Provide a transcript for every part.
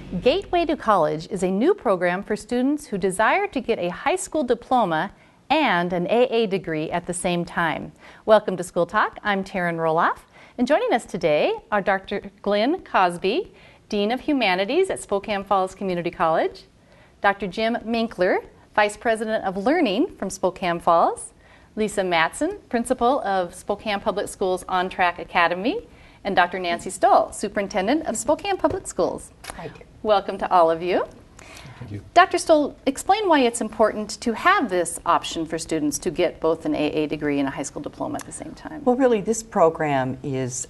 Gateway to College is a new program for students who desire to get a high school diploma and an AA degree at the same time. Welcome to School Talk. I'm Terren Roloff, and joining us today are Dr. Glen Cosby, Dean of Humanities at Spokane Falls Community College, Dr. Jim Minkler, Vice President of Learning from Spokane Falls, Lisa Mattson, Principal of Spokane Public Schools On Track Academy, and Dr. Nancy Stowell, Superintendent of Spokane Public Schools. Hi. Welcome to all of you. Thank you. Dr. Stowell, explain why it's important to have this option for students to get both an AA degree and a high school diploma at the same time. Well, really, this program is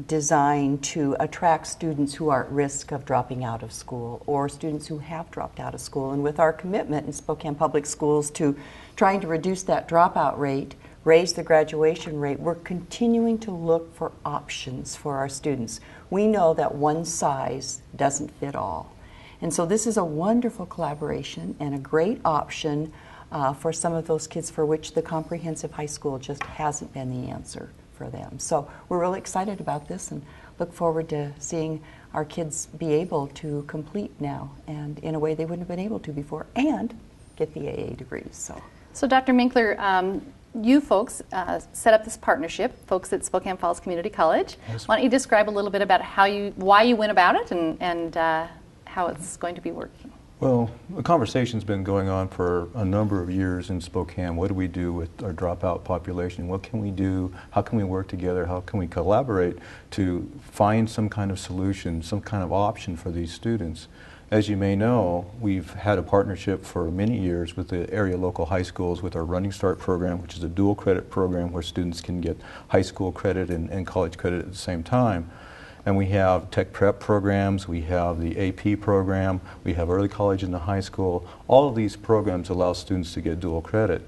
designed to attract students who are at risk of dropping out of school or students who have dropped out of school. And with our commitment in Spokane Public Schools to trying to reduce that dropout rate, raise the graduation rate, we're continuing to look for options for our students. We know that one size doesn't fit all. And so this is a wonderful collaboration and a great option for some of those kids for which the comprehensive high school just hasn't been the answer for them. So we're really excited about this and look forward to seeing our kids be able to complete now and in a way they wouldn't have been able to before and get the AA degrees. So Dr. Minkler, you folks set up this partnership, folks at Spokane Falls Community College. Yes. Why don't you describe a little bit about why you went about it and how it's going to be working? Well, the conversation's been going on for a number of years in Spokane. What do we do with our dropout population? What can we do? How can we work together? How can we collaborate to find some kind of solution, some kind of option for these students? As you may know, we've had a partnership for many years with the area local high schools with our Running Start program, which is a dual credit program where students can get high school credit and college credit at the same time. And we have tech prep programs, we have the AP program, we have early college in the high school. All of these programs allow students to get dual credit.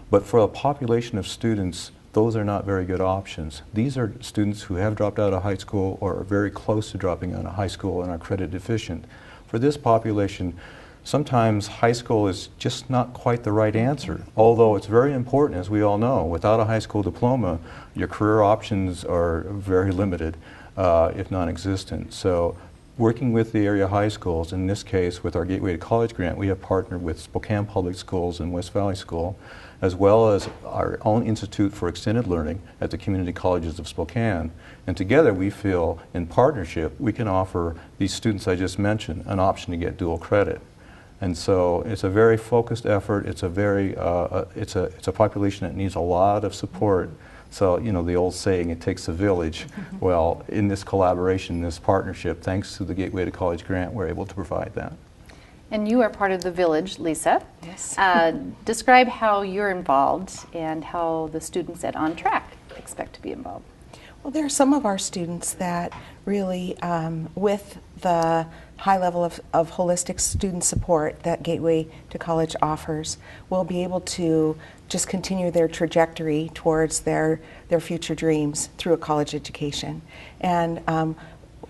But for a population of students, those are not very good options. These are students who have dropped out of high school or are very close to dropping out of high school and are credit deficient. For this population, sometimes high school is just not quite the right answer, although it's very important, as we all know. Without a high school diploma, your career options are very limited, if non-existent. So working with the area high schools, in this case with our Gateway to College grant, we have partnered with Spokane Public Schools and West Valley School, as well as our own Institute for Extended Learning at the community colleges of Spokane. And together we feel, in partnership, we can offer these students I just mentioned an option to get dual credit. And so it's a very focused effort. It's a very, it's a population that needs a lot of support. So, you know, the old saying, it takes a village. Well, in this collaboration, this partnership, thanks to the Gateway to College grant, we're able to provide that. And you are part of the village, Lisa. Yes. Describe how you're involved and how the students at On Track expect to be involved. Well, there are some of our students that really, with the high level of holistic student support that Gateway to College offers, will be able to just continue their trajectory towards their future dreams through a college education. And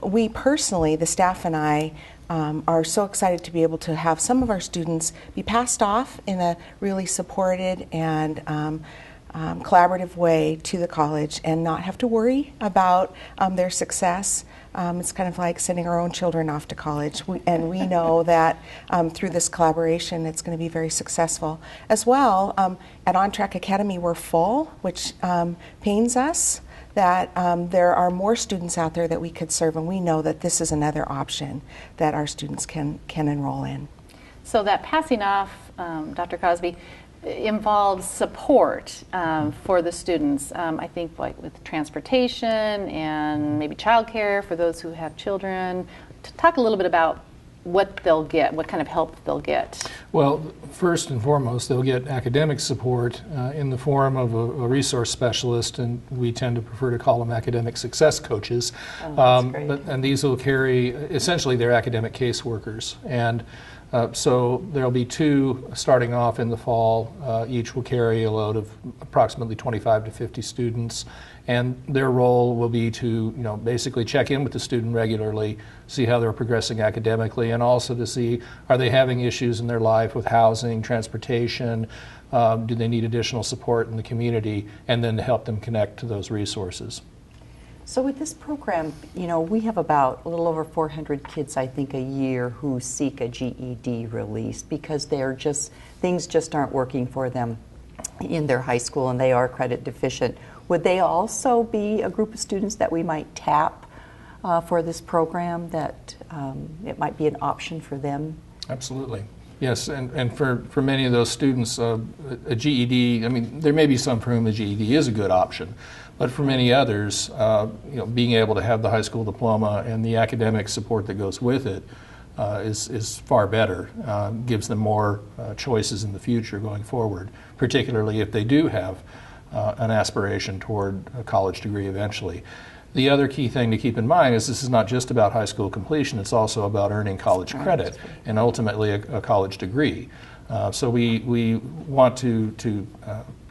we personally, the staff and I, are so excited to be able to have some of our students be passed off in a really supported and collaborative way to the college and not have to worry about their success. It's kind of like sending our own children off to college, and we know that through this collaboration it's going to be very successful. As well, at On Track Academy we're full, which pains us that there are more students out there that we could serve, and we know that this is another option that our students can enroll in. So that passing off, Dr. Cosby, involves support for the students. I think like with transportation and maybe childcare for those who have children. To talk a little bit about what they'll get, what kind of help they'll get. Well, first and foremost, they'll get academic support in the form of a resource specialist, and we tend to prefer to call them academic success coaches. Oh, that's great. And these will carry, essentially, they're academic caseworkers. And so there'll be two starting off in the fall. Each will carry a load of approximately 25 to 50 students, and their role will be to, basically check in with the student regularly, see how they're progressing academically, and also to see, are they having issues in their life with housing, transportation, do they need additional support in the community, and then to help them connect to those resources. So with this program, you know, we have about a little over 400 kids, I think, a year who seek a GED release because things just aren't working for them in their high school and they are credit deficient. Would they also be a group of students that we might tap for this program, that it might be an option for them? Absolutely. Yes, and for many of those students, a GED, I mean, there may be some for whom a GED is a good option, but for many others, you know, being able to have the high school diploma and the academic support that goes with it is far better, gives them more choices in the future going forward, particularly if they do have an aspiration toward a college degree eventually. The other key thing to keep in mind is this is not just about high school completion, it's also about earning college credit and ultimately a college degree. So we want to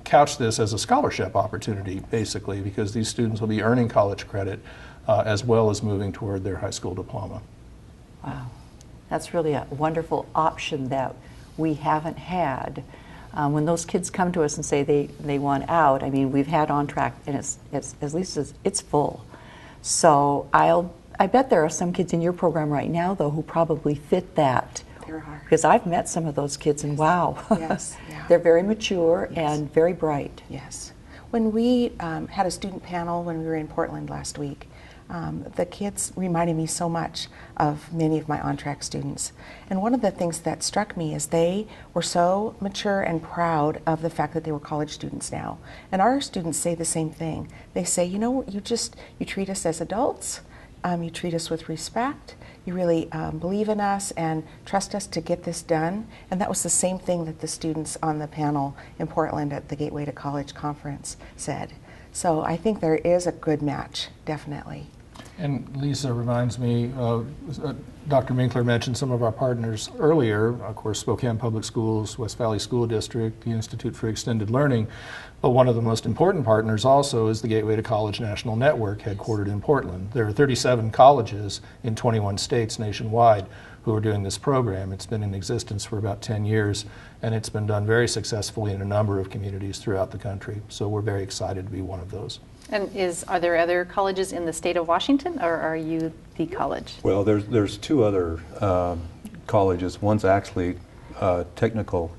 couch this as a scholarship opportunity, basically, because these students will be earning college credit as well as moving toward their high school diploma. Wow, that's really a wonderful option that we haven't had. When those kids come to us and say they want out, I mean, we've had On Track, and it's at least it's full. So I bet there are some kids in your program right now, though, who probably fit that. There are. Because I've met some of those kids, and wow, Yes. Yeah. they're very mature and very bright. Yes. When we had a student panel when we were in Portland last week, the kids reminded me so much of many of my on-track students. And one of the things that struck me is they were so mature and proud of the fact that they were college students now. And our students say the same thing. They say, you know, you treat us as adults, you treat us with respect, you really believe in us and trust us to get this done. And that was the same thing that the students on the panel in Portland at the Gateway to College conference said. So I think there is a good match, definitely. And Lisa reminds me, Dr. Minkler mentioned some of our partners earlier, of course, Spokane Public Schools, West Valley School District, the Institute for Extended Learning, but one of the most important partners also is the Gateway to College National Network, headquartered in Portland. There are 37 colleges in 21 states nationwide who are doing this program. It's been in existence for about 10 years, and it's been done very successfully in a number of communities throughout the country. So we're very excited to be one of those. And are there other colleges in the state of Washington, or are you the college? Well, there's two other colleges. One's actually technical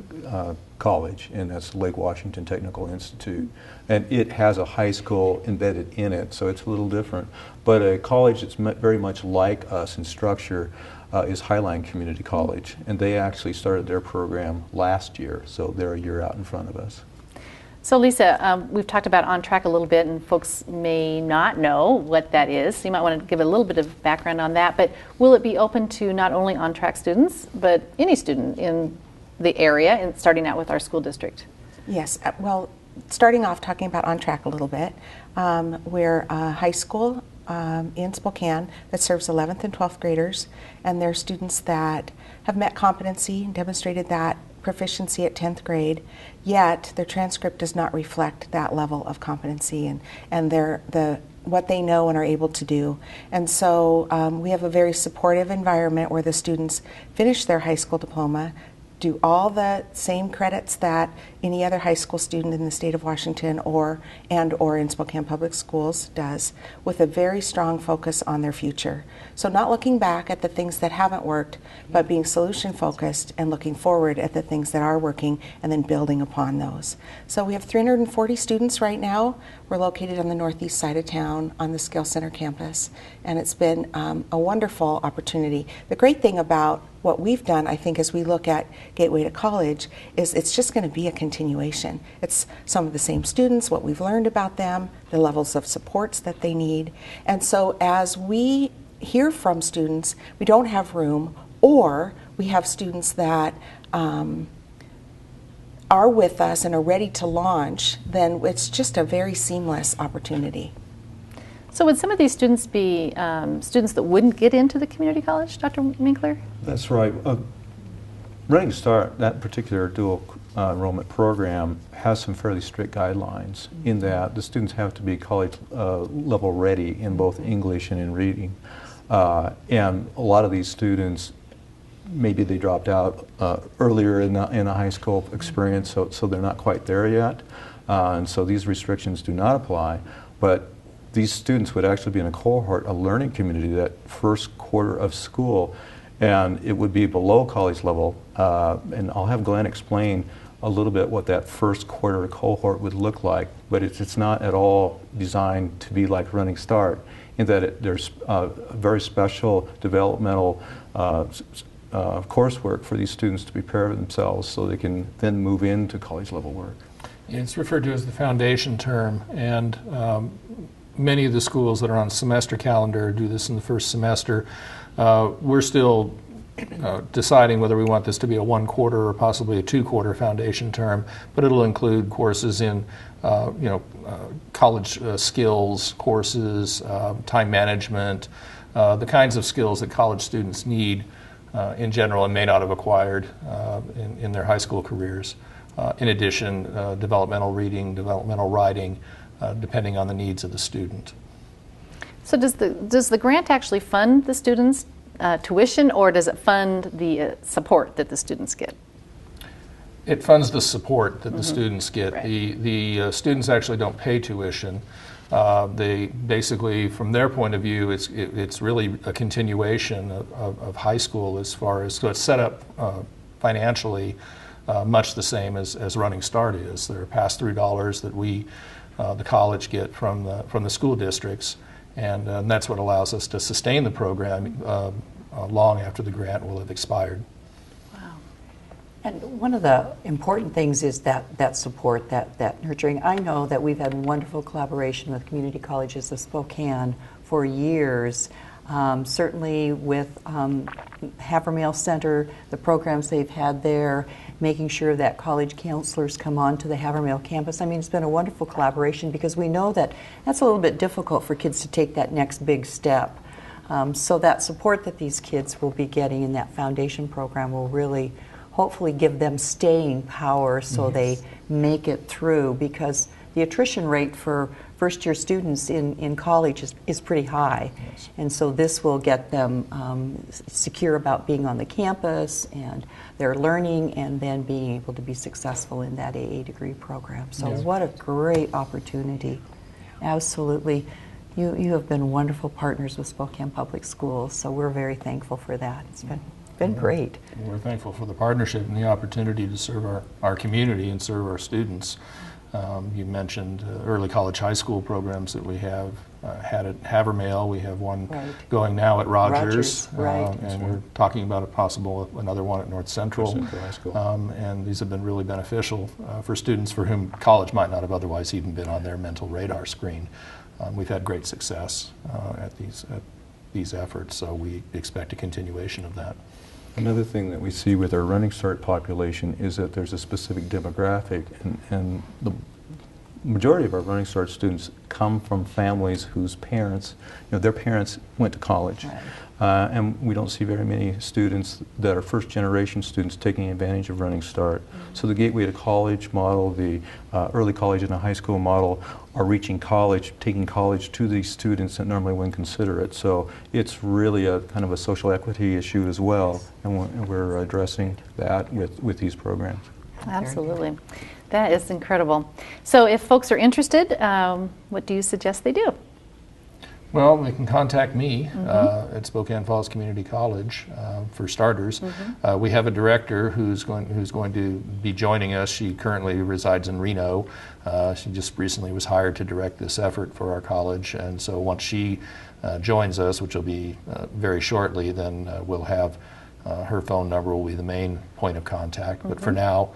college, and that's Lake Washington Technical Institute. And it has a high school embedded in it, so it's a little different. But a college that's very much like us in structure is Highline Community College, and they actually started their program last year, so they're a year out in front of us. So Lisa, we've talked about On Track a little bit, and folks may not know what that is. So you might want to give a little bit of background on that. But will it be open to not only On Track students, but any student in the area, and starting out with our school district? Yes. Well, starting off talking about On Track a little bit, we're a high school in Spokane that serves 11th and 12th graders, and they're students that have met competency and demonstrated that proficiency at 10th grade, yet their transcript does not reflect that level of competency and what they know and are able to do. And so we have a very supportive environment where the students finish their high school diploma, do all the same credits that any other high school student in the state of Washington or in Spokane Public Schools does, with a very strong focus on their future. So not looking back at the things that haven't worked, but being solution focused and looking forward at the things that are working and then building upon those. So we have 340 students right now. We're located on the northeast side of town on the Scale Center campus, and it's been a wonderful opportunity. The great thing about what we've done, I think, as we look at Gateway to College, is it's just going to be a continuation. It's some of the same students, what we've learned about them, the levels of supports that they need. And so as we hear from students, we don't have room, or we have students that are with us and are ready to launch, then it's just a very seamless opportunity. So would some of these students be students that wouldn't get into the community college, Dr. Minkler? That's right. Running Start, that particular dual enrollment program, has some fairly strict guidelines in that the students have to be college level ready in both English and in reading. And a lot of these students, maybe they dropped out earlier in a high school experience, so they're not quite there yet. And so these restrictions do not apply. But these students would actually be in a cohort, a learning community, that first quarter of school, and it would be below college level. And I'll have Glenn explain a little bit what that first quarter cohort would look like, but it's not at all designed to be like Running Start, in that there's very special developmental coursework for these students to prepare themselves so they can then move into college level work. It's referred to as the foundation term, and many of the schools that are on semester calendar do this in the first semester. We're still deciding whether we want this to be a 1 quarter or possibly a 2 quarter foundation term, but it'll include courses in college skills courses, time management, the kinds of skills that college students need in general and may not have acquired in their high school careers. In addition, developmental reading, developmental writing, depending on the needs of the student. So does the grant actually fund the students' tuition, or does it fund the support that the students get? It funds the support that the students get. Right. The students actually don't pay tuition. They basically, from their point of view, it's really a continuation of high school as far as, so it's set up financially much the same as Running Start is. There are pass-through dollars that we, the college, get from the school districts, and that's what allows us to sustain the program long after the grant will have expired. And one of the important things is that support, that nurturing. I know that we've had wonderful collaboration with community colleges of Spokane for years. Certainly with Havermale Center, the programs they've had there, making sure that college counselors come on to the Havermale campus. I mean, it's been a wonderful collaboration because we know that that's a little bit difficult for kids to take that next big step. So that support that these kids will be getting in that foundation program will really hopefully give them staying power so they make it through, because the attrition rate for first-year students in college is pretty high. Yes. And so this will get them secure about being on the campus and their learning, and then being able to be successful in that AA degree program. So what a great opportunity. Absolutely. You have been wonderful partners with Spokane Public Schools, so we're very thankful for that. It's been great. We're thankful for the partnership and the opportunity to serve our community and serve our students. You mentioned early college high school programs that we have had at Havermale. We have one going now at Rogers. And we're talking about another one at North Central. High School. And these have been really beneficial for students for whom college might not have otherwise even been on their mental radar screen. We've had great success at these efforts, so we expect a continuation of that. Another thing that we see with our Running Start population is that there's a specific demographic, and the majority of our Running Start students come from families whose parents, their parents went to college. Right. And we don't see very many students that are first-generation students taking advantage of Running Start. So the Gateway to College model, the early college and a high school model are reaching college, taking college to these students that normally wouldn't consider it. So it's really a kind of a social equity issue as well, and we're addressing that with these programs. Absolutely. That is incredible. So if folks are interested, what do you suggest they do? Well, they can contact me at Spokane Falls Community College for starters. We have a director who's going to be joining us. She currently resides in Reno. She just recently was hired to direct this effort for our college, and so once she joins us, which will be very shortly, then we'll have her phone number will be the main point of contact. But for now,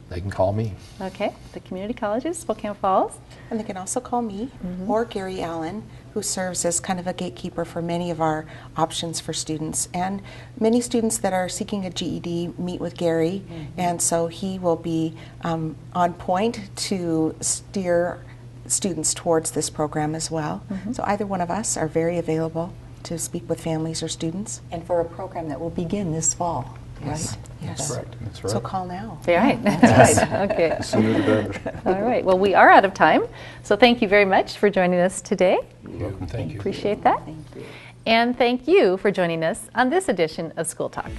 they can call me. Okay, the community colleges, Spokane Falls. And they can also call me or Gary Allen, who serves as kind of a gatekeeper for many of our options for students. And many students that are seeking a GED meet with Gary, and so he will be on point to steer students towards this program as well. So either one of us are very available to speak with families or students. And for a program that will begin this fall. Yes. Right? Yes. That's correct. That's right. So call now. Right. That's right. Okay. Sooner the better. All right. Well, we are out of time. So thank you very much for joining us today. You're welcome. Thank you. Appreciate that. Thank you. And thank you for joining us on this edition of School Talk.